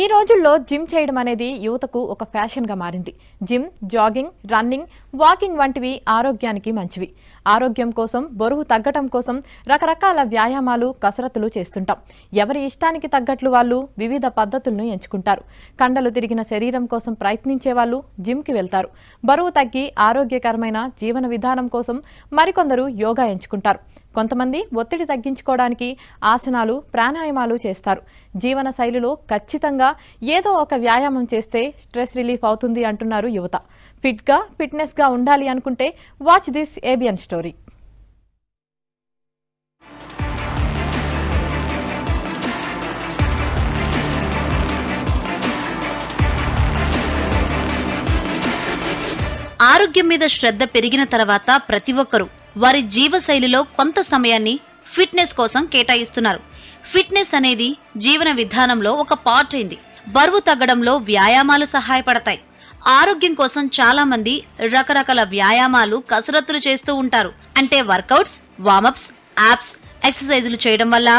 ఈ రోజుల్లో జిమ్ చేయడం అనేది యువతకు ఒక ఫ్యాషన్ గా మారింది. జిమ్, జాగింగ్, రన్నింగ్, వాకింగ్ వంటివి ఆరోగ్యానికి మంచివి. ఆరోగ్యం కోసం, బరువు తగ్గటం కోసం రకరకాల వ్యాయామాలు, కసరత్తులు చేస్తుంటాం. ఎవరి ఇష్టానికి తగ్గట్లు వాళ్ళు వివిధ పద్ధతులను ఎంచుకుంటారు. కండలు తిరిగిన శరీరం కోసం ప్రయత్నించే వాళ్ళు జిమ్కి వెళ్తారు. బరువు తగ్గి ఆరోగ్యకరమైన జీవన విధానం కోసం మరికొందరు యోగా ఎంచుకుంటారు. కొంతమంది ఒత్తిడి తగ్గించుకోవడానికి ఆసనాలు, ప్రాణాయామాలు చేస్తారు. జీవన శైలిలో ఖచ్చితంగా ఏదో ఒక వ్యాయామం చేస్తే స్ట్రెస్ రిలీఫ్ అవుతుంది అంటున్నారు యువత. ఫిట్గా, ఫిట్నెస్గా ఉండాలి అనుకుంటే వాచ్ దిస్ ఏబిఎన్ స్టోరీ. ఆరోగ్యం మీద శ్రద్ధ పెరిగిన తర్వాత ప్రతి ఒక్కరూ వారి జీవశైలిలో కొంత సమయాన్ని ఫిట్నెస్ కోసం కేటాయిస్తున్నారు. ఫిట్నెస్ అనేది జీవన విధానంలో ఒక పార్ట్ అయింది. బరువు తగ్గడంలో వ్యాయామాలు సహాయపడతాయి. ఆరోగ్యం కోసం చాలా మంది రకరకాల వ్యాయామాలు, కసరత్తులు చేస్తూ ఉంటారు. అంటే వర్కౌట్స్, వార్మప్స్, యాప్స్, ఎక్సర్సైజులు చేయడం వల్ల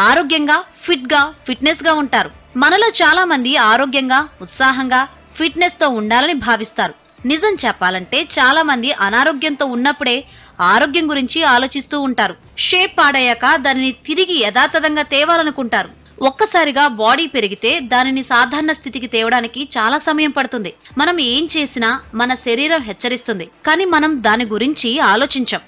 ఆరోగ్యంగా, ఫిట్గా, ఫిట్నెస్గా ఉంటారు. మనలో చాలా మంది ఆరోగ్యంగా, ఉత్సాహంగా, ఫిట్నెస్ తో ఉండాలని భావిస్తారు. నిజం చెప్పాలంటే చాలా మంది అనారోగ్యంతో ఉన్నప్పుడే ఆరోగ్యం గురించి ఆలోచిస్తూ ఉంటారు. షేప్ పాడయ్యాక దానిని తిరిగి యథాతథంగా తేవాలనుకుంటారు. ఒక్కసారిగా బాడీ పెరిగితే దానిని సాధారణ స్థితికి తేవడానికి చాలా సమయం పడుతుంది. మనం ఏం చేసినా మన శరీరం హెచ్చరిస్తుంది, కానీ మనం దాని గురించి ఆలోచించం.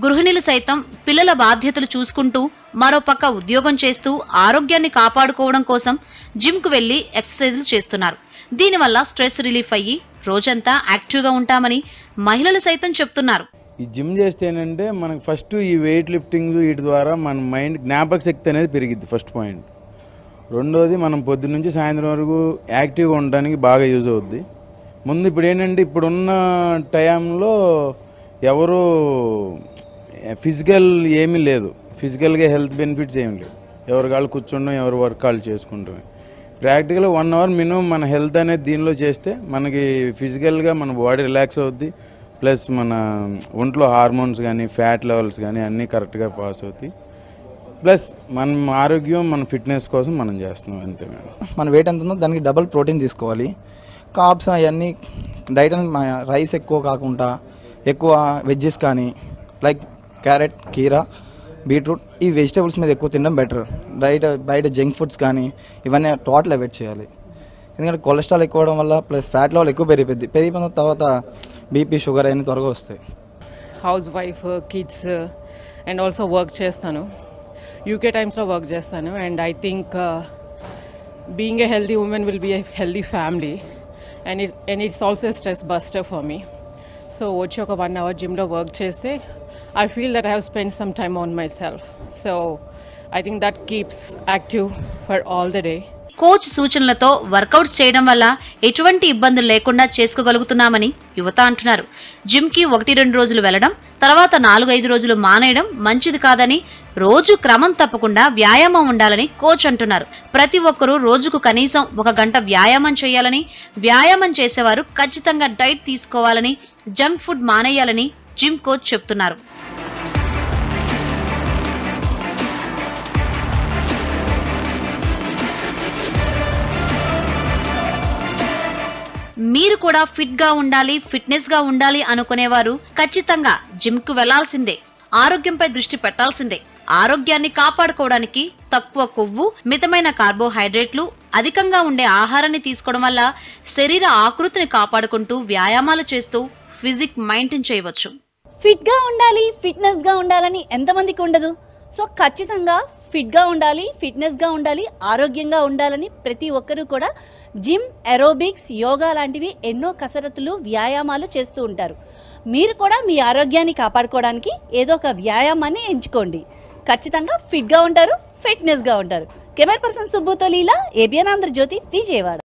గృహిణులు సైతం పిల్లల బాధ్యతలు చూసుకుంటూ మరోపక్క ఉద్యోగం చేస్తూ ఆరోగ్యాన్ని కాపాడుకోవడం కోసం జిమ్కు వెళ్లి ఎక్సర్సైజులు చేస్తున్నారు. దీనివల్ల స్ట్రెస్ రిలీఫ్ అయ్యి రోజంతా యాక్టివ్గా ఉంటామని మహిళలు సైతం చెప్తున్నారు. ఈ జిమ్ చేస్తే ఏంటంటే మనకు ఫస్ట్ ఈ వెయిట్ లిఫ్టింగ్ వీటి ద్వారా మన మైండ్ జ్ఞాపక శక్తి అనేది పెరిగిద్ది. First point. రెండోది మనం పొద్దున్న నుంచి సాయంత్రం వరకు యాక్టివ్గా ఉండడానికి బాగా యూజ్ అవుద్ది. ముందు ఇప్పుడు ఏంటంటే ఇప్పుడున్న టైంలో ఎవరు ఫిజికల్ ఏమీ లేదు, ఫిజికల్గా హెల్త్ బెనిఫిట్స్ ఏమి లేవు. ఎవరి కాళ్ళు కూర్చుండడం, ఎవరి వర్క్ కాళ్ళు చేసుకుంటాం. ప్రాక్టికల్గా 1 అవర్ మినిమం మన హెల్త్ అనేది దీనిలో చేస్తే మనకి ఫిజికల్గా మన బాడీ రిలాక్స్ అవుద్ది. ప్లస్ మన ఒంట్లో హార్మోన్స్ కానీ, ఫ్యాట్ లెవెల్స్ కానీ అన్నీ కరెక్ట్గా పాస్ అవుతాయి. ప్లస్ మన ఆరోగ్యం, మన ఫిట్నెస్ కోసం మనం చేస్తున్నాం అంతే మేడం. మన వెయిట్ ఎంత ఉందో దానికి డబల్ ప్రోటీన్ తీసుకోవాలి. కార్బ్స్ అవన్నీ డైట్ రైస్ ఎక్కువ కాకుండా ఎక్కువ వెజ్జెస్ కానీ లైక్ క్యారెట్, కీరా, బీట్రూట్ ఈ వెజిటేబుల్స్ మీద ఎక్కువ తినడం బెటర్. బయట జంక్ ఫుడ్స్ కానీ ఇవన్నీ టోటల్ అవాయిడ్ చేయాలి. ఎందుకంటే కొలెస్ట్రాల్ ఎక్కువ అవడం వల్ల ప్లస్ ఫ్యాట్ లెవెల్ ఎక్కువ పెరిగిపోయిన తర్వాత బీపీ, షుగర్ అవన్నీ త్వరగా వస్తాయి. Housewife, kids and also work చేస్తాను. యూకే టైమ్స్లో వర్క్ చేస్తాను. And I think being a healthy woman will be a healthy family and it's also a stress buster for me. So వచ్చి ఒక 1 hour జిమ్లో work చేస్తే I feel that I have spent some time on myself. So I think that keeps active for all the day. Coach సూచనలతో workouts చేయడం వల్ల ఎటువంటి ఇబ్బందులు లేకుండా చేసుకోగలుగుతున్నామని యువత అంటున్నారు. జిమ్కి 1-2 రోజులు వెళ్లడం, తర్వాత 4-5 రోజులు మానేయడం మంచిది కాదని, రోజు క్రమం తప్పకుండా వ్యాయామం ఉండాలని కోచ్ అంటున్నారు. ప్రతి ఒక్కరూ రోజుకు కనీసం 1 గంట వ్యాయామం చేయాలని, వ్యాయామం చేసేవారు ఖచ్చితంగా డైట్ తీసుకోవాలని, జంక్ ఫుడ్ మానేయాలని జిమ్ కోచ్ చెప్తున్నారు. మీరు కూడా ఫిట్గా ఉండాలి, ఫిట్నెస్గా ఉండాలి అనుకునేవారు ఖచ్చితంగా జిమ్కు వెళ్లాల్సిందే. ఆరోగ్యంపై దృష్టి పెట్టాల్సిందే. ఆరోగ్యాన్ని కాపాడుకోవడానికి తక్కువ కొవ్వు, మితమైన కార్బోహైడ్రేట్లు, అధికంగా ఉండే ఆహారాన్ని తీసుకోవడం వల్ల శరీర ఆకృతిని కాపాడుకుంటూ వ్యాయామాలు చేస్తూ ఫిజిక్ మెయింటైన్ చేయవచ్చు. ఫిట్గా ఉండాలి, ఫిట్నెస్గా ఉండాలని ఎంతమందికి ఉండదు? సో ఖచ్చితంగా ఫిట్గా ఉండాలి, ఫిట్నెస్గా ఉండాలి, ఆరోగ్యంగా ఉండాలని ప్రతి ఒక్కరూ కూడా జిమ్, ఏరోబిక్స్, యోగా లాంటివి ఎన్నో కసరత్తులు, వ్యాయామాలు చేస్తూ ఉంటారు. మీరు కూడా మీ ఆరోగ్యాన్ని కాపాడుకోవడానికి ఏదో ఒక వ్యాయామాన్ని ఎంచుకోండి. ఖచ్చితంగా ఫిట్గా ఉంటారు, ఫిట్నెస్గా ఉంటారు. కెమెరా పర్సన్ సుబ్బుతో లీలా, ఏబిఎన్ ఆంధ్రజ్యోతి, విజయవాడ.